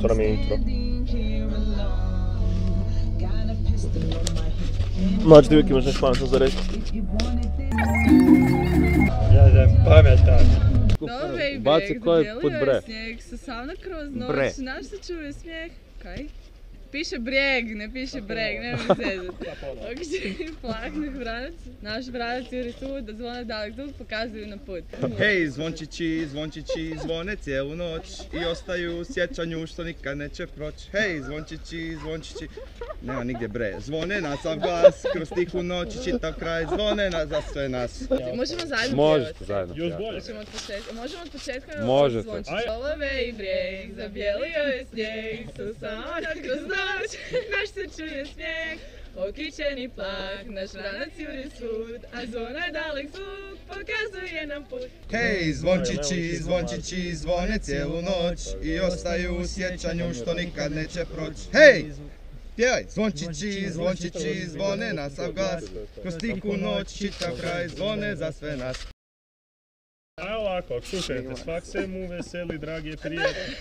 što nam je intro. Mlađi, ti uvijek imaš nešto pametno za reći. Ja idem pametan. Dobro, baby, Baci koje pod bre. je snijeg, Susavno kroz noć, znaš se čuje smijeh? Kaj? Piše brijeg, ne piše breg, ne mi zezat. Ok, plakne vranac, naš vranac juri tu, da zvone dalek zvuk, pokazuju na put. Hej, zvončići, zvončići, zvone cijelu noć i ostaju u sjećanju što nikad neće proći. Hej, zvončići, zvončići, nema nigdje bre. Zvone na sav glas, kroz tihu noć i čitav kraj, zvone za sve nas. Možemo zajedno Možete zajedno. Još bolje. Možemo od početka Možete. zvončić. Olove i brijeg, zabijelio je snijeg, Susavno kroz noć, naš se čuje smijeh. Okićeni plak, naš vranac juri svud, a zvona dalek zvuk pokazuje nam put. Hej, zvončići, zvončići, zvone cijelu noć i ostaju u sjećanju što nikad neće proći. Hej! Pjevaj! Zvončići, zvončići, zvone na sav glas, kroz tihu noć, čitav kraj, zvone za sve nas. A ovako, slušajte, svak se mu veseli, dragi prijatelji.